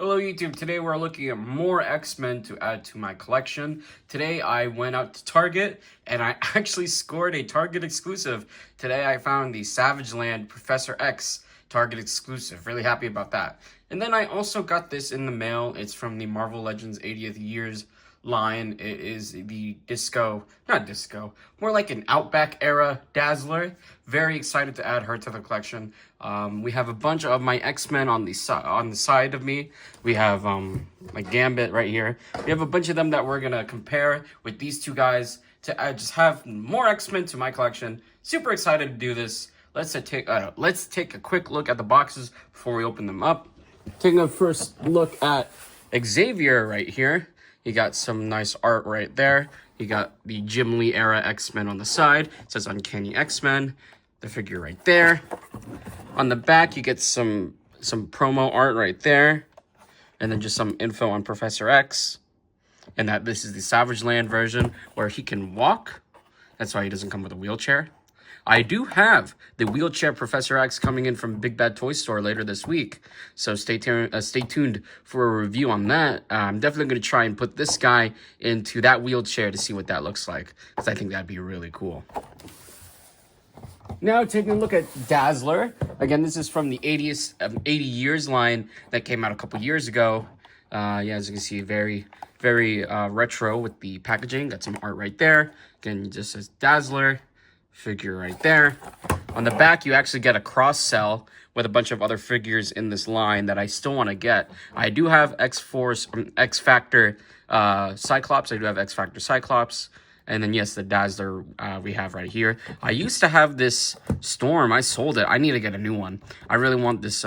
Hello YouTube, today we're looking at more X-Men to add to my collection. Today I went out to Target and I actually scored a Target exclusive. Today I found the Savage Land Professor X Target exclusive. Really happy about that. And then I also got this in the mail. It's from the Marvel Legends 80th Years line. It is the more like an Outback era Dazzler. Very excited to add her to the collection. We have a bunch of my X-Men on the side of me. We have my Gambit right here. We have a bunch of them that we're gonna compare with these two guys to just have more X-Men to my collection. Super excited to do this. Let's take a quick look at the boxes before we open them up. Taking a first look at Xavier right here. You got some nice art right there. You got the Jim Lee era X-Men on the side. It says Uncanny X-Men. The figure right there. On the back, you get some promo art right there. And then just some info on Professor X. And that this is the Savage Land version where he can walk. That's why he doesn't come with a wheelchair. I do have the wheelchair Professor X coming in from Big Bad Toy Store later this week. So stay tuned for a review on that. I'm definitely going to try and put this guy into that wheelchair to see what that looks like, because I think that'd be really cool. Now taking a look at Dazzler. Again, this is from the 80 Years line that came out a couple years ago. Yeah, as you can see, very retro with the packaging. Got some art right there. Again, it just says Dazzler. Figure right there. On the back, you actually get a cross-sell with a bunch of other figures in this line that I still want to get. I do have X-Force, X-Factor Cyclops. I do have X-Factor Cyclops. And then, yes, the Dazzler we have right here. I used to have this Storm. I sold it. I need to get a new one. I really want this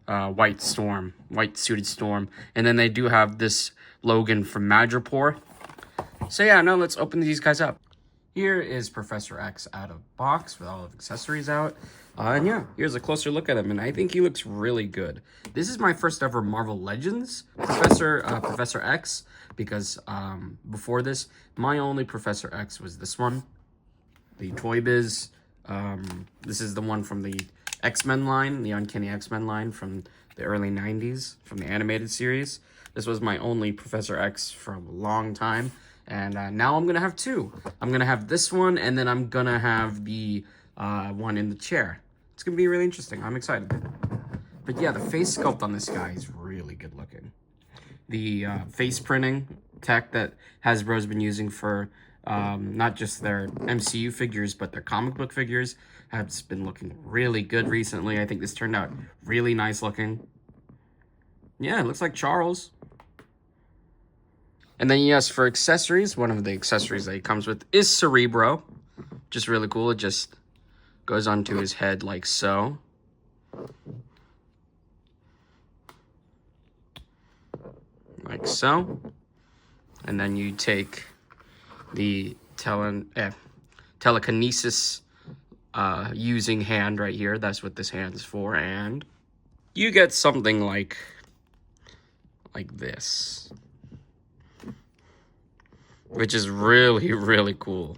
white suited Storm. And then they do have this Logan from Madripoor. So, yeah, now let's open these guys up. Here is Professor X out of box with all of accessories out. And yeah, here's a closer look at him, and I think he looks really good. This is my first ever Marvel Legends Professor X, because before this, my only Professor X was this one, the Toy Biz. This is the one from the X-Men line, the Uncanny X-Men line from the early 90s, from the animated series. This was my only Professor X for a long time. And now I'm going to have two. I'm going to have this one, and then I'm going to have the one in the chair. It's going to be really interesting. I'm excited. But yeah, the face sculpt on this guy is really good looking. The face printing tech that Hasbro's been using for not just their MCU figures, but their comic book figures has been looking really good recently. I think this turned out really nice looking. Yeah, it looks like Charles. And then, yes, for accessories, one of the accessories that he comes with is Cerebro. Just really cool. It just goes onto his head like so. Like so. And then you take the telekinesis using hand right here. That's what this hand is for. And you get something like this, which is really cool.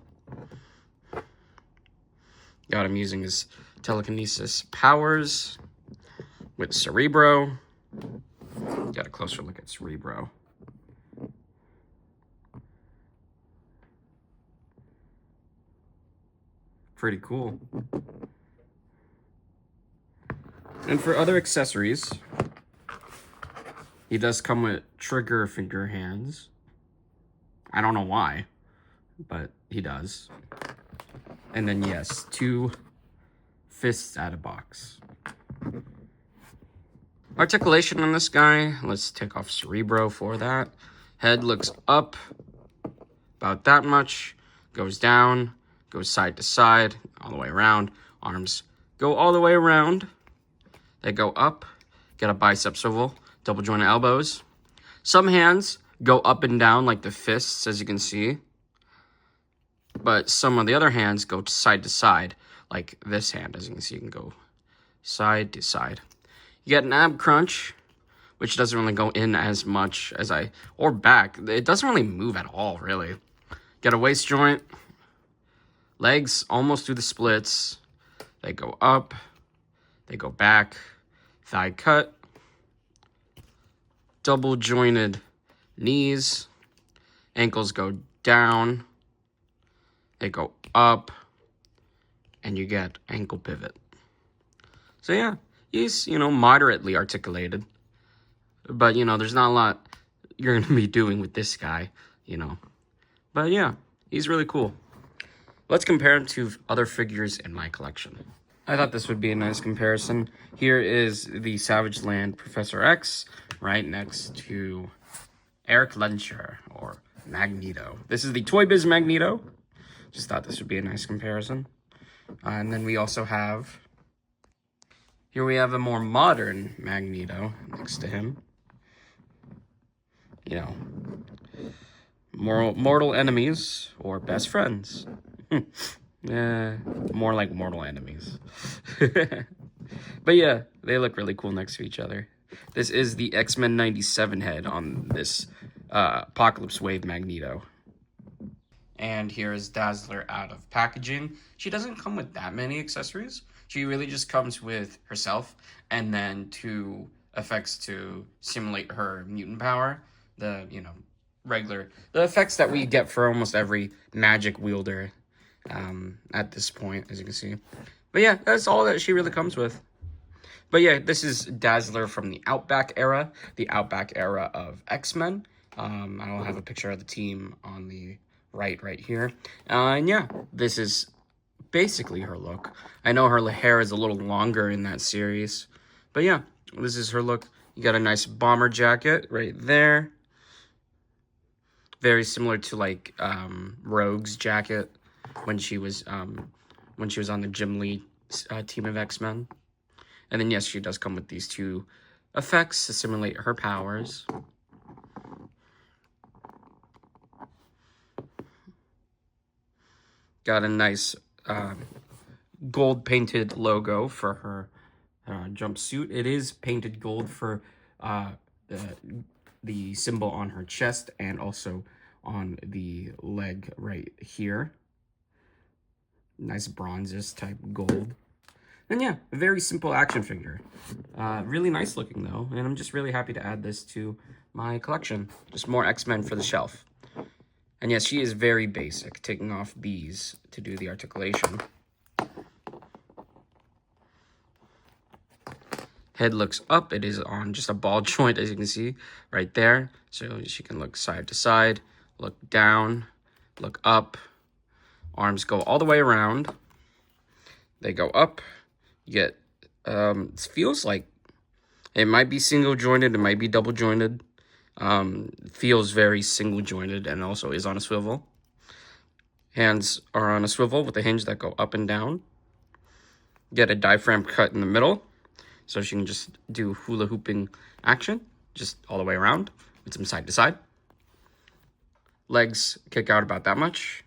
Got him using his telekinesis powers with Cerebro. Got a closer look at Cerebro. Pretty cool. And for other accessories, he does come with trigger finger hands. I don't know why, but he does. And then, yes, two fists out of box. Articulation on this guy. Let's take off Cerebro for that. Head looks up about that much. Goes down. Goes side to side. All the way around. Arms go all the way around. They go up. Get a bicep swivel. Double jointed elbows. Some hands go up and down like the fists, as you can see. But some of the other hands go side to side, like this hand. As you can see, you can go side to side. You get an ab crunch, which doesn't really go in as much as or back. It doesn't really move at all, really. Get a waist joint. Legs almost do the splits. They go up. They go back. Thigh cut. double jointed knees. Ankles go down. They go up. And you get ankle pivot. So yeah, he's, moderately articulated. But, there's not a lot you're going to be doing with this guy, But yeah, he's really cool. Let's compare him to other figures in my collection. I thought this would be a nice comparison. Here is the Savage Land Professor X, right next to Eric Lehnsherr, or Magneto. This is the Toy Biz Magneto. Just thought this would be a nice comparison. And then we also have, here we have a more modern Magneto next to him. Mortal enemies or best friends. More like mortal enemies. But yeah, they look really cool next to each other. This is the X-Men 97 head on this Apocalypse Wave Magneto. And here is Dazzler out of packaging. She doesn't come with that many accessories. She really just comes with herself and then 2 effects to simulate her mutant power. The effects that we get for almost every magic wielder at this point, as you can see. But yeah, that's all that she really comes with. But yeah, this is Dazzler from the Outback era of X-Men. I don't have a picture of the team on the right here. And yeah, this is basically her look. I know her hair is a little longer in that series. But yeah, this is her look. You got a nice bomber jacket right there. Very similar to like Rogue's jacket when she was on the Jim Lee team of X-Men. And then yes, she does come with these 2 effects to simulate her powers. Got a nice gold painted logo for her jumpsuit. It is painted gold for the symbol on her chest and also on the leg right here. Nice bronzes type gold. And yeah, a very simple action figure. Really nice looking though, and I'm just really happy to add this to my collection. Just more X-Men for the shelf. And yes, she is very basic, taking off these to do the articulation. Head looks up. It is on just a ball joint, as you can see right there. So she can look side to side, look down, look up. Arms go all the way around. They go up. You get, it feels like it might be single jointed, it might be double jointed. Feels very single jointed and also is on a swivel. Hands are on a swivel with a hinge that go up and down. Get a diaphragm cut in the middle, so she can just do hula hooping action, just all the way around with some side to side. Legs kick out about that much.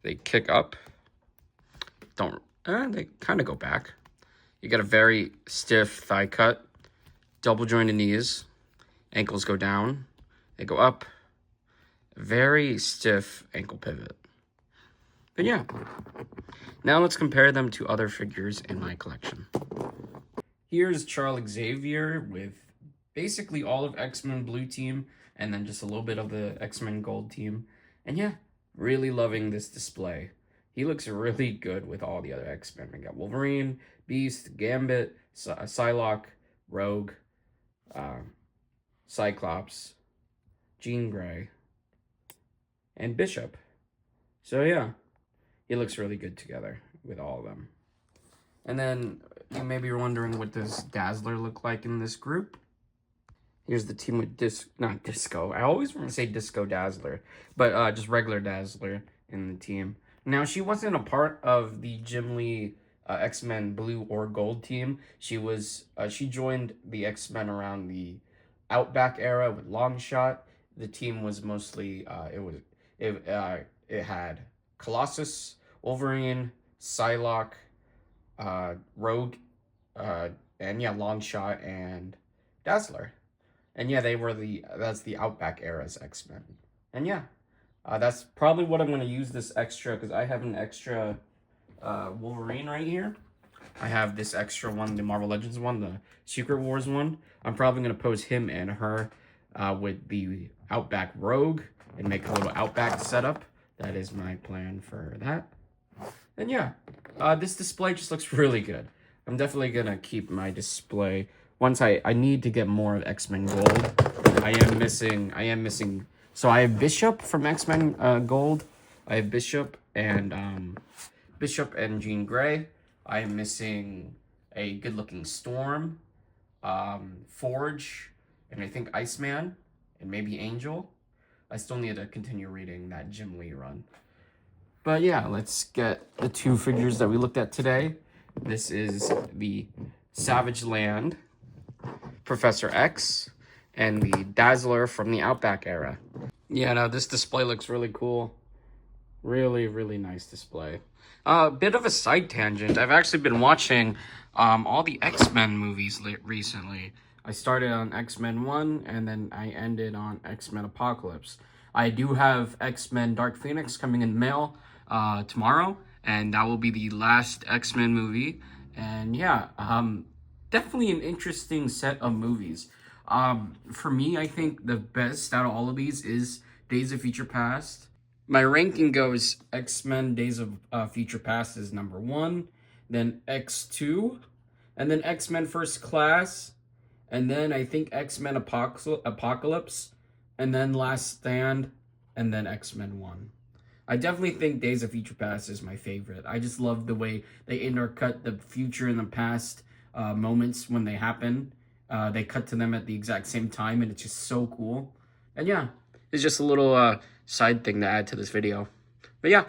They kick up. They kind of go back. You get a very stiff thigh cut, double jointed knees. Ankles go down, they go up. Very stiff ankle pivot. But yeah, now let's compare them to other figures in my collection. Here's Charles Xavier with basically all of X-Men Blue Team and then just a little bit of the X-Men Gold Team. And yeah, really loving this display. He looks really good with all the other X-Men. We got Wolverine, Beast, Gambit, Psylocke, Rogue, Cyclops, Jean Grey, and Bishop. So yeah, he looks really good together with all of them. And then you may be wondering, what does Dazzler look like in this group? Here's the team with not Disco. I always want to say Disco Dazzler, but just regular Dazzler in the team. Now, she wasn't a part of the Jim Lee X-Men Blue or Gold team. She joined the X-Men around the Outback era with Longshot. The team was mostly it had Colossus, Wolverine, Psylocke, Rogue, and yeah, Longshot and Dazzler. And yeah, that's the Outback era's X-Men. And yeah, that's probably what I'm going to use this extra, because I have an extra Wolverine right here. I have this extra one, the Marvel Legends one, the Secret Wars one. I'm probably going to pose him and her with the Outback Rogue and make a little Outback setup. That is my plan for that. And yeah, this display just looks really good. I'm definitely gonna keep my display. Once I need to get more of X-Men Gold. I am missing. So I have Bishop from X-Men Gold. I have Bishop and Jean Grey. I am missing a good-looking Storm, Forge, and I think Iceman, and maybe Angel. I still need to continue reading that Jim Lee run. But yeah, let's get the two figures that we looked at today. This is the Savage Land Professor X and the Dazzler from the Outback era. Yeah, no, this display looks really cool. Really, really nice display. Bit of a side tangent. I've actually been watching all the X-Men movies recently. I started on X-Men 1, and then I ended on X-Men Apocalypse. I do have X-Men Dark Phoenix coming in the mail tomorrow, and that will be the last X-Men movie. And yeah, definitely an interesting set of movies. For me, I think the best out of all of these is Days of Future Past. My ranking goes X-Men Days of Future Past is number 1, then X2, and then X-Men First Class, and then I think X-Men Apocalypse, and then Last Stand, and then X-Men 1. I definitely think Days of Future Past is my favorite. I just love the way they intercut the future and the past moments when they happen. They cut to them at the exact same time, and it's just so cool. And yeah, it's just a little side thing to add to this video. But yeah,